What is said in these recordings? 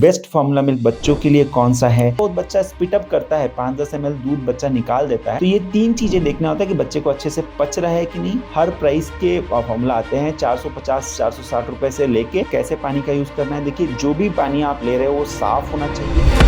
Best formula milk बच्चों के लिए कौन सा है। बहुत बच्चा स्पिट अप करता है, 5-10 ml दूध बच्चा निकाल देता है। तो ये 3 चीजें देखना होता है कि बच्चे को अच्छे से पच रहा है कि नहीं। हर प्राइस के फॉर्मूला आते हैं 450-460 रुपए से लेके कैसे पानी का यूज करना है। देखिए, जो भी पानी आप ले रहे हो वो साफ होना चाहिए।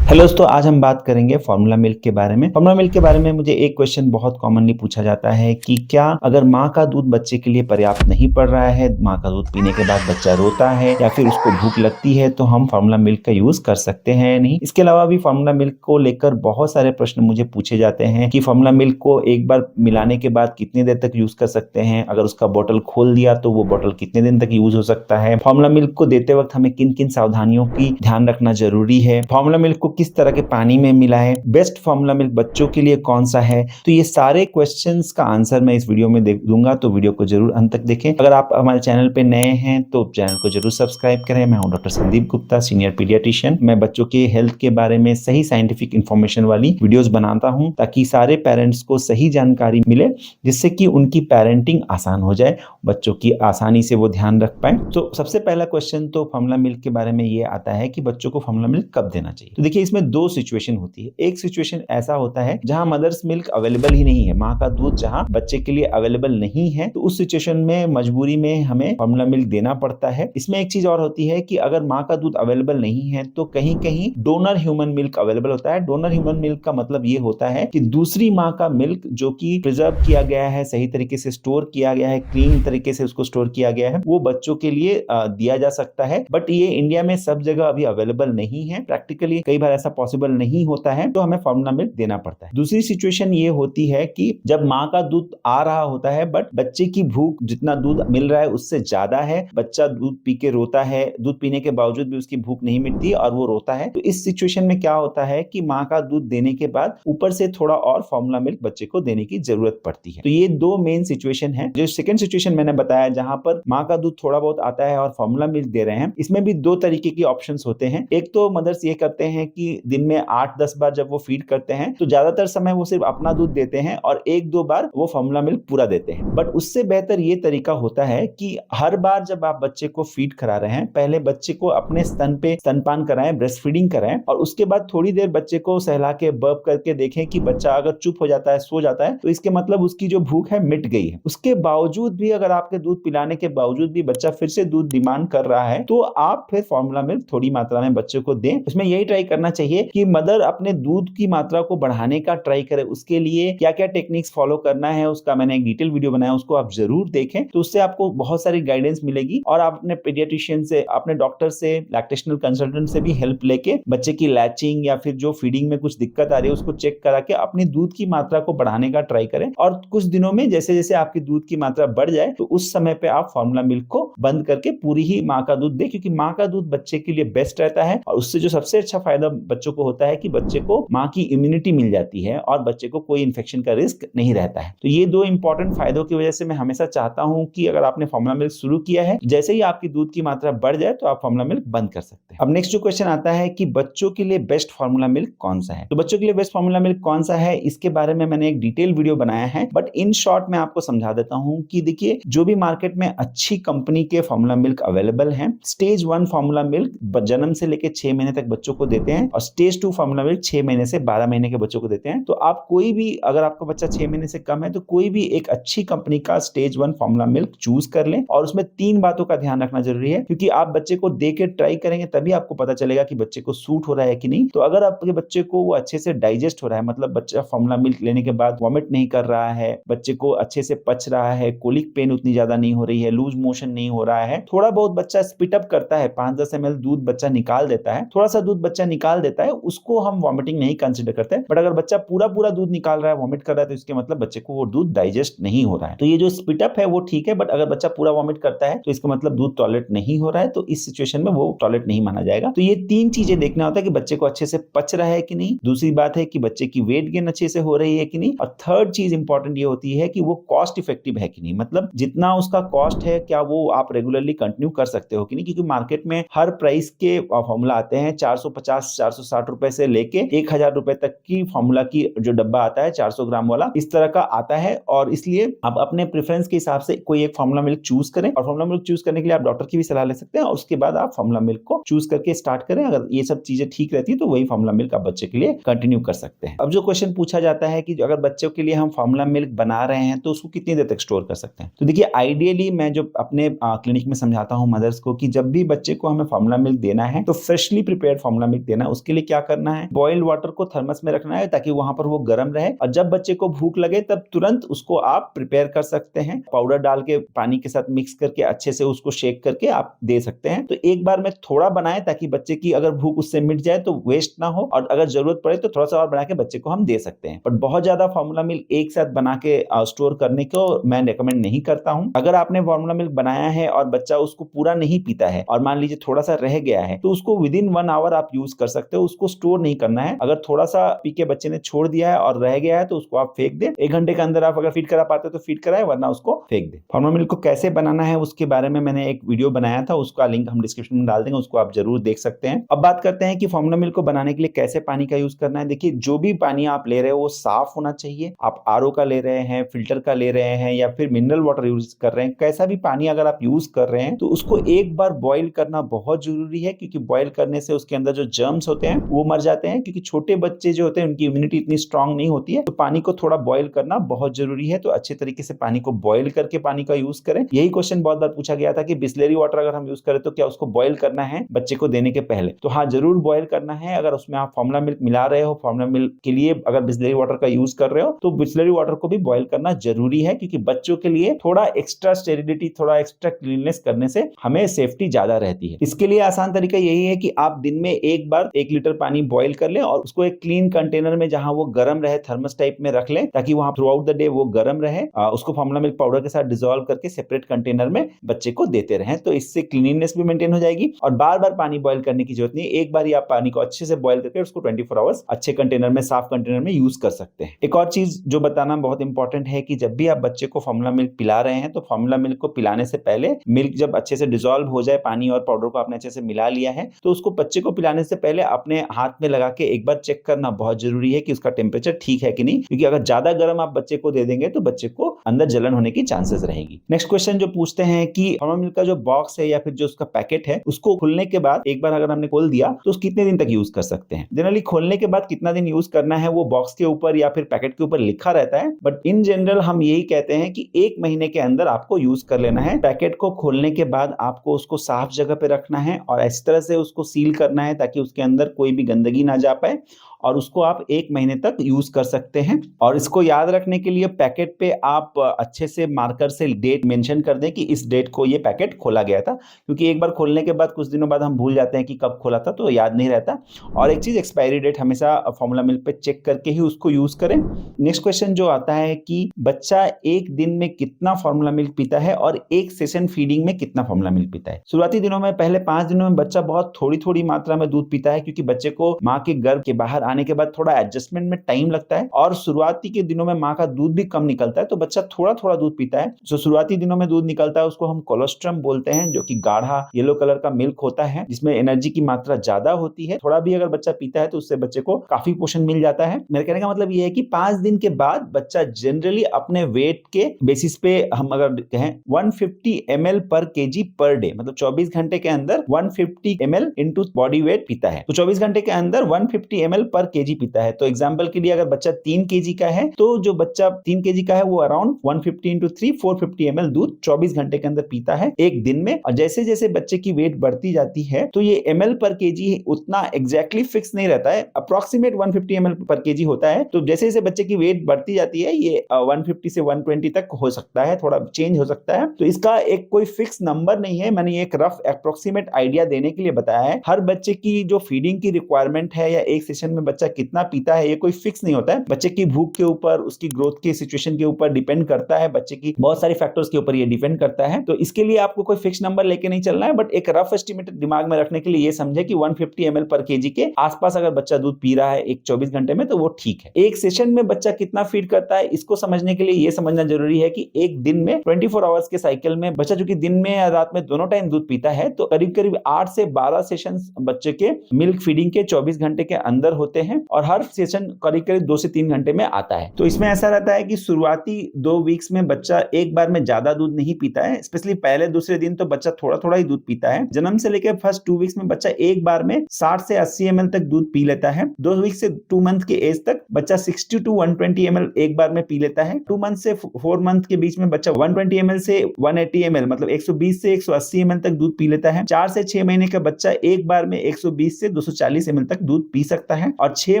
हेलो दोस्तों, आज हम बात करेंगे फार्मूला मिल्क के बारे में। फार्मूला मिल्क के बारे में मुझे एक क्वेश्चन बहुत कॉमनली पूछा जाता है कि क्या अगर माँ का दूध बच्चे के लिए पर्याप्त नहीं पड़ रहा है, माँ का दूध पीने के बाद बच्चा रोता है या फिर उसको भूख लगती है, तो हम फार्मूला मिल्क का यूज कर सकते हैं या नहीं। इसके अलावा भी फार्मूला मिल्क को लेकर बहुत सारे प्रश्न मुझे पूछे जाते हैं कि फार्मूला मिल्क को एक बार मिलाने के बाद कितनी देर तक यूज कर सकते हैं, अगर उसका बोतल खोल दिया तो वो बोतल कितने दिन तक यूज हो सकता है, फार्मूला मिल्क को देते वक्त हमें किन किन सावधानियों की ध्यान रखना जरूरी है, फार्मूला मिल्क को किस तरह के पानी में मिलाएं, बेस्ट फार्मूला मिल्क बच्चों के लिए कौन सा है। तो ये सारे क्वेश्चंस का आंसर मैं इस वीडियो में दे दूंगा, तो वीडियो को जरूर अंत तक देखें। अगर आप हमारे चैनल पे नए हैं तो चैनल को जरूर सब्सक्राइब करें। मैं हूं doctor Sandeep Gupta, senior paediatrician. मैं बच्चों के हेल्थ के बारे में सही साइंटिफिक इंफॉर्मेशन वाली वीडियोस बनाता हूं ताकि सारे पेरेंट्स को सही जानकारी मिले, जिससे कि उनकी पेरेंटिंग आसान हो जाए, बच्चों की आसानी से वो ध्यान रख पाए। तो सबसे पहला क्वेश्चन तो फार्मूला मिल्क के बारे में ये आता है कि बच्चों को फार्मूला मिल्क कब देना चाहिए। तो देखिए, इसमें दो सिचुएशन होती है। एक सिचुएशन ऐसा होता है जहां मदर्स मिल्क अवेलेबल ही नहीं है, माँ का दूध जहां बच्चे के लिए अवेलेबल नहीं है, तो उस सिचुएशन में मजबूरी में हमें फार्मूला मिल्क देना पड़ता है। इसमें एक चीज और होती है कि अगर माँ का दूध अवेलेबल नहीं है तो कहीं कहीं डोनर ह्यूमन मिल्क अवेलेबल होता है। डोनर ह्यूमन मिल्क का मतलब ये होता है कि दूसरी माँ का मिल्क जो कि प्रिजर्व किया गया है, सही तरीके से स्टोर किया गया है, क्लीन तरीके से उसको स्टोर किया गया है, वो बच्चों के लिए दिया जा सकता है। बट ये इंडिया में सब जगह अभी अवेलेबल नहीं है, प्रैक्टिकली कई बार ऐसा पॉसिबल नहीं होता है, तो हमें फार्मूला मिल्क देना पड़ता है। दूसरी सिचुएशन ये होती है कि जब माँ का दूध आ रहा होता है बट बच्चे की भूख जितना दूध मिल रहा है उससे ज्यादा है, बच्चा दूध पी के रोता है, दूध पीने के बावजूद भी उसकी भूख नहीं मिटती और वो रोता है, तो इस सिचुएशन में क्या होता है कि माँ का दूध देने के बाद ऊपर से थोड़ा और फार्मूला मिल्क बच्चे को देने की जरूरत पड़ती है। तो ये दो मेन सिचुएशन है। जो सेकंड सिचुएशन मैंने बताया जहां पर माँ का दूध थोड़ा बहुत आता है और फार्मूला मिल्क दे रहे हैं, इसमें भी दो तरीके की ऑप्शंस होते हैं। एक तो मदर्स ये करते हैं कि दिन में 8-10 बार जब वो फीड करते हैं तो ज्यादातर समय वो सिर्फ अपना दूध देते हैं और 1-2 बार वो फार्मूला मिल्क पूरा देते हैं। बट उससे बेहतर ये तरीका होता है कि हर बार जब आप बच्चे को फीड करा रहे हैं, पहले बच्चे को अपने स्तन पे स्तनपान कराएं, ब्रेस्ट फीडिंग कराएं, और उसके बाद थोड़ी देर बच्चे को सहला के बर्प करके देखें कि बच्चा अगर चुप हो जाता है, सो जाता है, तो इसके मतलब उसकी जो भूख है मिट गई है। उसके बावजूद भी अगर आपके दूध पिलाने के बावजूद भी बच्चा फिर से दूध डिमांड कर रहा है, तो आप फिर फार्मूला मिल्क थोड़ी मात्रा में बच्चे को दें। उसमें यही ट्राई करना चाहिए कि मदर अपने दूध की मात्रा को बढ़ाने का ट्राई करे। उसके लिए क्या क्या टेक्निक्स फॉलो करना है उसका मैंने एक डिटेल वीडियो बनाया, उसको आप जरूर देखें, तो उससे आपको बहुत सारी गाइडेंस मिलेगी और आप अपने पीडियाट्रिशियन से, अपने डॉक्टर से, लैक्टेशनल कंसल्टेंट से भी हेल्प लेके बच्चे की लैचिंग या फिर जो फीडिंग में कुछ दिक्कत आ रही है उसको चेक करा के अपनी दूध की मात्रा को बढ़ाने का ट्राई करें। और कुछ दिनों में जैसे जैसे आपकी दूध की मात्रा बढ़ जाए तो उस समय पे आप फार्मूला मिल्क को बंद करके पूरी ही माँ का दूध दें, क्योंकि माँ का दूध बच्चे के लिए बेस्ट रहता है और उससे जो सबसे अच्छा फायदा बच्चों को होता है कि बच्चे को माँ की इम्यूनिटी मिल जाती है और बच्चे को कोई इन्फेक्शन का रिस्क नहीं रहता है। तो ये दो इंपॉर्टेंट फायदों की वजह से मैं हमेशा चाहता हूं कि अगर आपने फार्मूला मिल्क शुरू किया है, जैसे ही आपकी दूध की मात्रा बढ़ जाए तो आप फार्मूला मिल्क बंद कर सकते हैं। अब नेक्स्ट जो क्वेश्चन आता है कि बच्चों के लिए बेस्ट फार्मूला मिल्क कौन सा है। तो बच्चों के लिए बेस्ट फार्मूला मिल्क कौन सा है, इसके बारे में मैंने एक डिटेल वीडियो बनाया है, बट इन शॉर्ट मैं आपको समझा देता हूं कि देखिए, जो भी मार्केट में अच्छी कंपनी के फार्मूला मिल्क अवेलेबल है, स्टेज 1 फार्मूला मिल्क जन्म से लेकर 6 महीने तक बच्चों को देते हैं और स्टेज 2 फार्मूला मिल्क 6 महीने से 12 महीने के बच्चों को देते हैं। तो आप कोई भी, अगर आपका बच्चा 6 महीने से कम है तो कोई भी एक अच्छी कंपनी का स्टेज 1 फार्मूला मिल्क चूज कर लें। और उसमें 3 बातों का ध्यान रखना जरूरी है, क्योंकि आप बच्चे को दे के ट्राई करेंगे तभी आपको पता चलेगा कि बच्चे को सूट हो रहा है कि नहीं। तो अगर आपके बच्चे को वो अच्छे से डाइजेस्ट हो रहा है, मतलब बच्चा फार्मूला मिल्क लेने के बाद वॉमिट नहीं कर रहा है, बच्चे को अच्छे से पच रहा है, कोलिक पेन उतनी ज्यादा नहीं हो रही है, लूज मोशन नहीं हो रहा है, थोड़ा बहुत बच्चा स्पिट अप करता है, 5-10 ml दूध बच्चा निकाल देता है, थोड़ा सा दूध बच्चा निकाल देता है, उसको हम वॉमिटिंग नहीं कंसिडर करते। बट अगर बच्चा पूरा दूध निकाल रहा है, वॉमिट कर रहा है, तो इसके मतलब बच्चे को वो दूध डाइजेस्ट नहीं हो रहा है। तो ये जो स्पिट अप है वो ठीक है, बट अगर बच्चा पूरा वॉमिट करता है तो इसका मतलब दूध टॉयलेट नहीं हो रहा है, तो इस सिचुएशन में वो टॉयलेट नहीं माना जाएगा। तो ये 3 चीजें देखना होता है कि बच्चे को अच्छे से पच रहा है कि नहीं, दूसरी बात है कि बच्चे की वेट गेन अच्छे से हो रही है कि नहीं, और थर्ड चीज इंपॉर्टेंट ये होती है कि वो कॉस्ट इफेक्टिव है कि नहीं। मतलब जितना उसका कॉस्ट है क्या वो आप रेगुलरली कंटिन्यू कर सकते हो कि नहीं, क्योंकि मार्केट में हर प्राइस के फॉर्मूला आते हैं 450 460 रुपए से लेके 1000 रुपए तक की फॉर्मूला की जो डब्बा आता है 400 ग्राम वाला, इस तरह का आता है। और इसलिए आप अपने प्रेफरेंस के हिसाब से कोई एक फॉर्मूला मिल्क चूज करें, और फॉर्मूला मिल्क चूज करने के लिए आप डॉक्टर की भी सलाह ले सकते हैं, और उसके बाद आप फॉर्मूला मिल्क को चूज करके स्टार्ट करें। अगर ये सब चीजें ठीक रहती है तो वही फॉर्मूला मिल्क आप बच्चे के लिए कंटिन्यू कर सकते हैं। अब जो क्वेश्चन पूछा जाता है कि अगर बच्चों के लिए हम फॉर्मूला मिल्क बना रहे हैं तो उसको कितनी देर तक स्टोर कर सकते हैं। तो देखिए, आइडियली मैं जो अपने क्लिनिक में समझाता हूं मदर्स को कि जब भी बच्चे को हमें फॉर्मूला मिल्क देना है तो फ्रेशली प्रिपेयर्ड फॉर्मूला मिल्क देना है। उसके लिए क्या करना है, बॉइल्ड वाटर को थर्मस में रखना है ताकि वहां पर वो गर्म रहे, और जब बच्चे को भूख लगे तब तुरंत उसको आप प्रिपेयर कर सकते हैं। पाउडर डाल के पानी के साथ मिक्स करके अच्छे से उसको शेक करके आप दे सकते हैं। तो एक बार में थोड़ा बनाए ताकि बच्चे की अगर भूख उससे मिट जाए तो वेस्ट ना हो, और अगर जरूरत पड़े तो थोड़ा सा और बना के बच्चे को हम दे सकते हैं। बट बहुत ज्यादा फॉर्मूला मिल्क एक साथ बना के स्टोर करने को मैं रेकमेंड नहीं करता हूं। अगर आपने फॉर्मूला मिल्क बनाया है और बच्चा उसको पूरा नहीं पीता है और मान लीजिए थोड़ा सा रह गया है तो उसको विदिन 1 आवर आप यूज कर सकते हो, उसको स्टोर नहीं करना है। अगर थोड़ा सा पी के बच्चे ने छोड़ दिया है और रह गया है तो उसको आप फेंक दें। 1 घंटे के अंदर आप अगर फीड करा पाते तो फीड कराए, वरना उसको फेंक दें। फॉर्मूला मिल्क को कैसे बनाना है उसके बारे में मैंने एक वीडियो बनाया था, उसका लिंक हम डिस्क्रिप्शन में डाल देंगे, उसको आप जरूर देख सकते हैं। अब बात करते हैं कि फॉर्मूला मिल्क को बनाने के लिए कैसे पानी का यूज करना है। देखिए, जो भी पानी आप ले रहे हो वो साफ होना चाहिए। आप आरओ का ले रहे हैं, फिल्टर का ले रहे हैं, या फिर मिनरल वाटर यूज कर रहे हैं, कैसा भी पानी अगर आप यूज कर रहे हैं तो उसको एक बार बॉईल करना बहुत जरूरी है, क्योंकि बॉईल करने से उसके अंदर जो जर्म्स होते हैं वो मर जाते हैं। क्योंकि छोटे बच्चे जो होते हैं उनकी इम्यूनिटी इतनी स्ट्रांग नहीं होती है, तो पानी को थोड़ा बॉईल करना बहुत जरूरी है। तो अच्छे तरीके से पानी को बॉईल करके पानी का यूज करें। यही क्वेश्चन बहुत बार पूछा गया था कि बिस्लेरी वाटर अगर हम यूज करें तो क्या उसको बॉईल करना है बच्चे को देने के पहले। तो हाँ, जरूर बॉईल करना है। अगर उसमें आप फॉर्मूला मिल्क मिला रहे हो, फॉर्मूला मिल्क के लिए अगर बिस्लेरी वाटर का यूज कर रहे हो तो बिस्लेरी वाटर को भी बॉईल करना जरूरी है, क्योंकि बच्चों के लिए थोड़ा एक्स्ट्रा स्टेरिलिटी, थोड़ा एक्स्ट्रा क्लीननेस करने से हमें सेफ्टी ज्यादा रहती है। इसके लिए आसान तरीका यही है कि आप दिन में एक बार 1 लीटर पानी बॉईल कर लें और उसको एक क्लीन कंटेनर में जहां वो गर्म रहे, थर्मस टाइप में रख लें, ताकि वहां थ्रू आउट द डे वो गर्म रहे। उसको फॉर्मूला मिल्क पाउडर के साथ डिसॉल्व करके सेपरेट कंटेनर में बच्चे को देते रहें, तो इससे क्लीनिनेस भी मेंटेन हो जाएगी और बार बार पानी बॉईल करने की जरूरत नहीं। एक बार ही आप पानी को अच्छे से बॉईल करके उसको 24 आवर्स अच्छे कंटेनर में, साफ कंटेनर में यूज कर सकते हैं। एक और चीज जो बताना बहुत इंपॉर्टेंट है कि जब भी आप बच्चे को फॉर्मूला मिल्क पिला रहे हैं तो फॉर्मूला मिल्क को पिलाने से पहले, मिल्क जब अच्छे से डिसॉल्व हो जाए, पानी और पाउडर को आपने अच्छे से मिला लिया है, तो उसको बच्चे को पिलाने से पहले अपने हाथ में लगा के एक बार चेक करना बहुत जरूरी है कि उसका टेम्परेचर ठीक है कि नहीं, क्योंकि अगर ज्यादा गर्म आप बच्चे को दे देंगे तो बच्चे को अंदर जलन होने की चांसेस रहेगी। नेक्स्ट क्वेश्चन जो पूछते हैं कि फॉर्मूला मिल्क का जो बॉक्स है या फिर जो उसका पैकेट है उसको खोलने के बाद एक बार अगर हमने खोल दिया तो कितने दिन तक यूज कर सकते हैं। जनरली खोलने के बाद कितना दिन यूज करना है वो बॉक्स के ऊपर या फिर पैकेट के ऊपर लिखा रहता है, बट इन जनरल हम यही कहते हैं कि 1 महीने के अंदर आपको यूज कर लेना है। पैकेट को खोलने के बाद आपको उसको साफ जगह पे रखना है और इस तरह से उसको सील करना है ताकि उसके अंदर कोई भी गंदगी ना जा पाए, और उसको आप 1 महीने तक यूज कर सकते हैं। और इसको याद रखने के लिए पैकेट पे आप अच्छे से मार्कर से डेट मेंशन कर दें कि इस डेट को ये पैकेट खोला गया था, क्योंकि एक बार खोलने के बाद कुछ दिनों बाद हम भूल जाते हैं कि कब खोला था, तो याद नहीं रहता। और एक चीज, एक्सपायरी डेट हमेशा फॉर्मूला मिल्क पे चेक करके ही उसको यूज करें। नेक्स्ट क्वेश्चन जो आता है कि बच्चा एक दिन में कितना फॉर्मूला मिल्क पीता है और एक सेशन फीडिंग में कितना फॉर्मूला मिल्क पीता है। शुरुआती दिनों में, पहले 5 दिनों में बच्चा बहुत थोड़ी थोड़ी मात्रा में दूध पीता है, क्योंकि बच्चे को माँ के गर्भ के बाहर आने के बाद थोड़ा एडजस्टमेंट में टाइम लगता है और शुरुआती के दिनों में माँ का दूध भी कम निकलता है, तो बच्चा थोड़ा थोड़ा दूध पीता है। जो शुरुआती दिनों में दूध निकलता है उसको हम कोलोस्ट्रम बोलते हैं, जो कि गाढ़ा येलो कलर का मिल्क होता है जिसमें एनर्जी की मात्रा ज्यादा होती है। थोड़ा भी अगर बच्चा पीता है तो उससे बच्चे को काफी पोषण मिल जाता है। मेरे कहने का मतलब ये है कि 5 दिन के बाद बच्चा जनरली अपने वेट के बेसिस पे, हम अगर कहें 150 ml पर केजी पर डे, मतलब 24 घंटे के अंदर 150 ml इंटू बॉडी वेट पीता है, तो 24 घंटे के अंदर 150 ml पर केजी पीता है। तो एग्जाम्पल के लिए अगर बच्चा 3 केजी का है तो जो बच्चा 3 केजी का है वो अराउंड 150 इंटू 3 450 ml दूध 24 घंटे के अंदर पीता है एक दिन में। और जैसे जैसे बच्चे की वेट बढ़ती जाती है तो ये ml पर केजी उतना एग्जैक्टली फिक्स नहीं रहता है, अप्रोक्सीमेट 150 ml पर केजी होता है। तो जैसे जैसे बच्चे की वेट बढ़ती जाती है ये 150 से 120 तक हो सकता है, थोड़ा चेंज हो सकता है। तो इसका एक कोई फिक्स नंबर नहीं है, मैंने एक रफ अप्रोक्सीमेट आइडिया देने के लिए बताया है। हर बच्चे की जो फीडिंग की रिक्वायरमेंट है या एक सेशन में बच्चा कितना पीता है ये कोई फिक्स नहीं होता है। बच्चे की भूख के ऊपर, उसकी ग्रोथ की सिचुएशन के ऊपर डिपेंड करता है, बच्चे की बहुत सारी फैक्टर्स के ऊपर ये डिपेंड करता है। तो इसके लिए आपको कोई फिक्स नंबर लेके नहीं चलना है, बट एक रफ एस्टिमेट दिमाग में रखने के लिए ये समझे कि 150 ml पर केजी के आसपास अगर बच्चा दूध पी रहा है एक 24 घंटे में तो वो ठीक है। एक सेशन में बच्चा कितना फीड करता है इसको समझने के लिए ये समझना जरूरी है कि एक दिन दिन में 24 आवर्स के साइकिल में बच्चा जो कि दिन में या रात में दोनों टाइम दूध पीता है, तो करीब करीब 8 से 12 सेशंस बच्चे के मिल्क फीडिंग के 24 घंटे के अंदर होते हैं और हर सेशन करीब करीब 2 से 3 घंटे में आता है। तो इसमें ऐसा रहता है कि शुरुआती 2 वीक्स में बच्चा एक बार में ज्यादा दूध नहीं पीता है, स्पेशली पहले दूसरे दिन तो बच्चा थोड़ा थोड़ा ही दूध पीता है। जन्म से लेकर फर्स्ट 2 वीक्स में बच्चा एक बार में 60 से 80 ml तक दूध पी लेता है। 2 वीक से 2 मंथ के एज तक बच्चा 60 to 120 ml एक बार में पी लेता है। 2 मंथ से 4 मंथ के बीच में बच्चा 120 ml से 180 ml मतलब 120 से 180 ml तक दूध पी लेता है। 4 से 6 महीने का बच्चा एक बार में 120 से 240 ml तक दूध पी सकता है और 6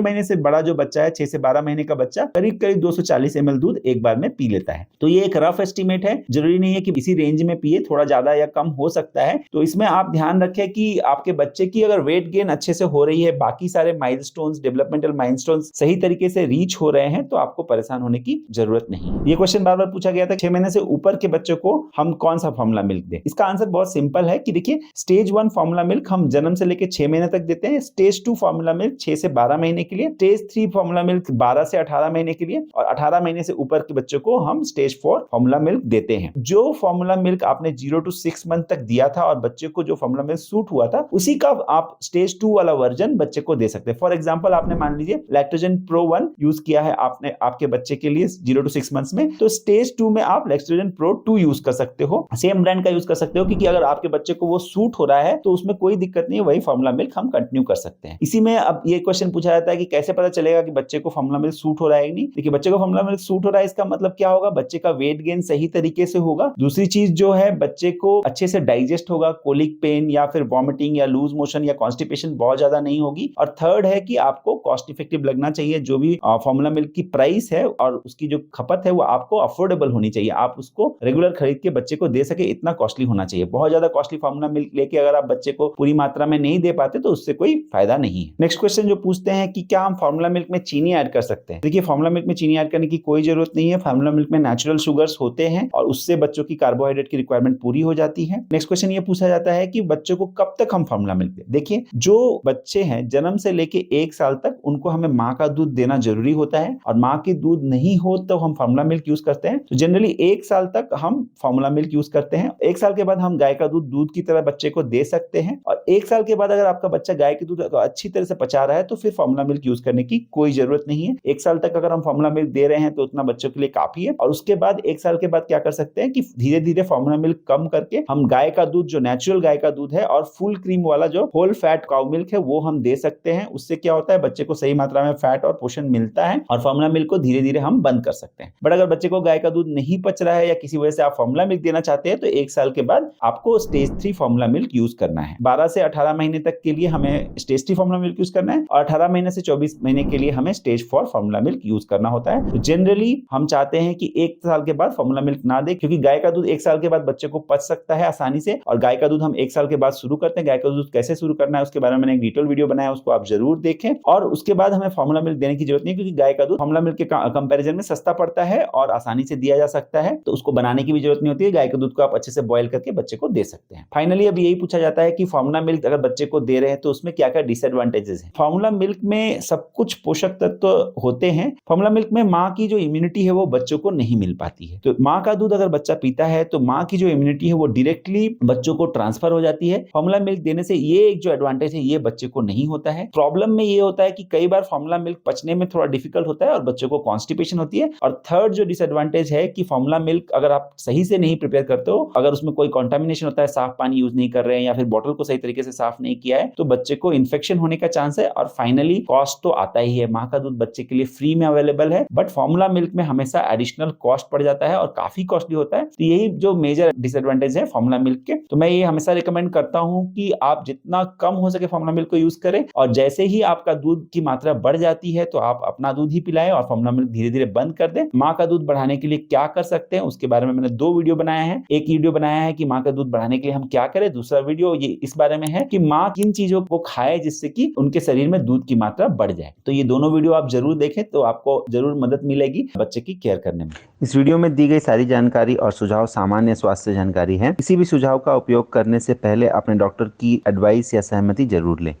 महीने से बड़ा जो बच्चा है, 6 से 12 महीने का बच्चा, करीब करीब 240 ml दूध एक बार में पी लेता है। तो ये एक रफ एस्टीमेट है, जरूरी नहीं है कि इसी रेंज में पिए, थोड़ा ज्यादा या कम हो सकता है। तो इसमें आप ध्यान रखें कि आपके बच्चे की अगर वेट गेन अच्छे से हो रही है, बाकी सारे माइलस्टोन्स, डेवलपमेंटल माइलस्टोन्स सही तरीके से रीच हो रहे हैं, तो आपको परेशान होने की जरूरत नहीं। ये क्वेश्चन बार बार पूछा गया था, 6 महीने से ऊपर के बच्चों को हम कौन सा फॉर्मूला मिल्क दें। इसका आंसर बहुत सिंपल है कि देखिए, स्टेज 1 फॉर्मूला मिल्क हम जन्म से लेकर 6 महीने तक देते हैं, स्टेज 2 फॉर्मूला मिल्क 6 से 12 महीने के लिए, स्टेज 3 फॉर्मूला मिल्क 12 से 18 महीने के लिए और 18 महीने से ऊपर के बच्चों को हम स्टेज 4 फॉर्मूला मिल्क देते हैं। जो फॉर्मूला मिल्क आपने 0 to 6 मंथ तक दिया था और बच्चे को जो फॉर्मूला मिल्क सूट हुआ था, उसी का आप स्टेज 2 वाला वर्जन बच्चे को दे सकते हैं। फॉर एग्जांपल, आपने मान लीजिए लैक्टोजन प्रो 1 यूज किया है आपने आपके बच्चे के लिए 0 to 6 मंथ्स में, तो स्टेज 2 में आप लैक्टोजन प्रो 2 यूज कर सकते हो, सेम ब्रांड का यूज कर सकते हो, क्योंकि अगर आपके बच्चे को वो सूट हो रहा है तो उसमें कोई दिक्कत नहीं है, वही फॉर्मूला मिल्क हम कंटिन्यू कर सकते हैं। इसी में अब ये क्वेश्चन पूछा जाता है कि कैसे पता चलेगा कि बच्चे को फॉर्मूला मिल्क सूट हो रहा है नहीं। देखिए, बच्चे को फॉर्मूला मिल्क सूट हो रहा है, इसका मतलब क्या होगा, बच्चे का वेट गेन सही तरीके से होगा। दूसरी चीज जो है, बच्चे को अच्छे से डाइजेस्ट होगा, कोलिक पेन या फिर वॉमिटिंग या लूज मोशन या कॉन्स्टिपेशन बहुत ज्यादा नहीं होगी। और थर्ड है कि आपको कॉस्ट इफेक्टिव लगना चाहिए, जो भी फॉर्मूला मिल्क की प्राइस है और उसकी जो खपत है वो आपको अफोर्डेबल होनी चाहिए, आप उसको रेगुलर खरीद के बच्चे को दे सके, इतना कॉस्टली होना चाहिए। बहुत ज्यादा कॉस्टली फॉर्मूला मिल्क लेके अगर आप बच्चे को पूरी मात्रा में नहीं दे पाते तो उससे कोई फायदा नहीं है। नेक्स्ट क्वेश्चन जो पूछते हैं कि क्या हम फॉर्मूला मिल्क में चीनी ऐड कर सकते हैं। देखिए, फॉर्मूला मिल्क में चीनी ऐड करने की कोई जरूरत नहीं है। फॉर्मूला मिल्क में नेचुरल शुगर्स होते हैं और उससे बच्चों की कार्बोहाइड्रेट की रिक्वायरमेंट पूरी हो जाती है। नेक्स्ट क्वेश्चन ये पूछा जाता है कि बच्चों को कब तक हम फॉर्मूला मिल्क दें। देखिए, जो बच्चे हैं जन्म से लेके 1 साल तक, उनको हमें माँ का दूध देना जरूरी होता है और माँ की दूध नहीं हो तो हम फॉर्मूला मिल्क यूज करते हैं। तो जनरली 1 साल तक हम फॉर्मूला मिल्क यूज करते हैं। 1 साल के बाद हम गाय का दूध की तरह बच्चे को दे सकते हैं और 1 साल के बाद अगर आपका बच्चा गाय के दूध को अच्छी तरह से पचा रहा है तो फिर फॉर्मूला मिल्क यूज करने की कोई जरूरत नहीं है। 1 साल तक अगर हम फॉर्मूला मिल्क दे रहे हैं तो उतना बच्चों के लिए काफी है। और उसके बाद 1 साल के बाद क्या कर सकते हैं कि धीरे धीरे फॉर्मूला मिल्क कम करके हम गाय का दूध, जो नेचुरल गाय का दूध है और फुल क्रीम वाला जो होल फैट काउ मिल्क है, वो हम दे सकते हैं। उससे क्या होता है, बच्चे को सही मात्रा में फैट और पोषण मिलता है और फॉर्मूला मिल्क को धीरे धीरे हम बंद कर सकते हैं। बट अगर बच्चे को गाय का दूध नहीं पच रहा है या किसी वजह से आप फॉर्मूला मिल्क देना चाहते हैं तो 1 साल के बाद आपको स्टेज 3 फॉर्मूला मिल्क यूज करना है। 12 से 18 महीने तक के लिए हमें स्टेज 3 फॉर्मूला मिल्क यूज करना है और 18 महीने से 24 महीने के लिए हमें स्टेज 4 फॉर्मूला मिल्क यूज करना होता है। तो जनरली हम चाहते हैं कि 1 साल के बाद फॉर्मूला मिल्क ना दे, क्योंकि गाय का दूध 1 साल के बाद बच्चे को पच सकता है आसानी से और गाय का दूध हम 1 साल के बाद शुरू करते हैं। गाय का दूध कैसे शुरू करना है उसके बारे में मैंने एक डिटेल वीडियो बनाया, उसको आप जरूर देखें। और उसके बाद हमें फॉर्मूला मिल्क देने की जरूरत नहीं, क्योंकि गाय का दूध फॉर्मूला मिल्क के कंपैरिजन में सस्ता पड़ता है और आसानी से दिया जा सकता है, तो उसको बनाने की भी जरूरत नहीं होती है। गाय के दूध को आप अच्छे से बॉयल करके बच्चे को दे सकते हैं। फाइनली अब यही पूछा जाता है कि फॉर्मूला मिल्क अगर बच्चे को दे रहे हैं तो उसमें क्या क्या डिसएडवांटेजेस हैं। फॉर्मूला मिल्क में सब कुछ पोषक तत्व होते हैं। फॉर्मूला मिल्क में माँ की जो इम्यूनिटी है वो बच्चों को नहीं मिल पाती है। तो माँ का दूध अगर बच्चा पीता है तो माँ की जो इम्यूनिटी है वो डायरेक्टली बच्चों को ट्रांसफर हो जाती है। फॉर्मूला मिल्क देने से ये एक जो एडवांटेज है ये बच्चे को नहीं होता है। प्रॉब्लम में ये होता है कि कई बार फॉर्मूला मिल्क पचने में थोड़ा डिफिकल्ट होता है और बच्चों को कॉन्स्टिपेशन होती है। और थर्ड जो डिसएडवांटेज है कि फॉर्मूला मिल्क अगर आप सही से नहीं प्रिपेयर करते हो, अगर उसमें कोई कॉन्टामिनेशन होता है, साफ पानी यूज नहीं कर रहे हैं या फिर बॉटल को सही तरीके से साफ नहीं किया है, तो बच्चे को इन्फेक्शन होने का चांस है। और फाइनली कॉस्ट तो आता ही है। माँ का दूध बच्चे के लिए फ्री में अवेलेबल है, बट फॉर्मूला मिल्क में हमेशा एडिशनल कॉस्ट पड़ जाता है और काफी कॉस्टली होता है। तो यही जो मेजर डिसएडवांटेज है फॉर्मूला मिल्क के। तो मैं ये हमेशा रिकमेंड करता हूं कि आप जितना कम हो सके फॉर्मूला मिल्क को यूज करें और जैसे ही आपका दूध की मात्रा बढ़ जाती है तो आप अपना दूध ही पिलाएं और फॉर्मूला मिल्क धीरे धीरे बंद कर दें। माँ का दूध बढ़ाने के लिए क्या कर सकते हैं उसके बारे में मैंने 2 वीडियो बनाया है। एक वीडियो बनाया है कि माँ का दूध बढ़ाने के लिए हम क्या करें, दूसरा वीडियो ये इस बारे में है कि माँ किन चीजों को खाए जिससे कि उनके शरीर में दूध की मात्रा बढ़ जाए। तो ये दोनों वीडियो आप जरूर देखें तो आपको जरूर मदद मिलेगी बच्चे की केयर करने में। इस वीडियो में दी गई सारी जानकारी और सुझाव सामान्य स्वास्थ्य जानकारी है। किसी भी सुझाव का उपयोग करने से पहले अपने डॉक्टर की एडवाइस या सहमति जरूर लें।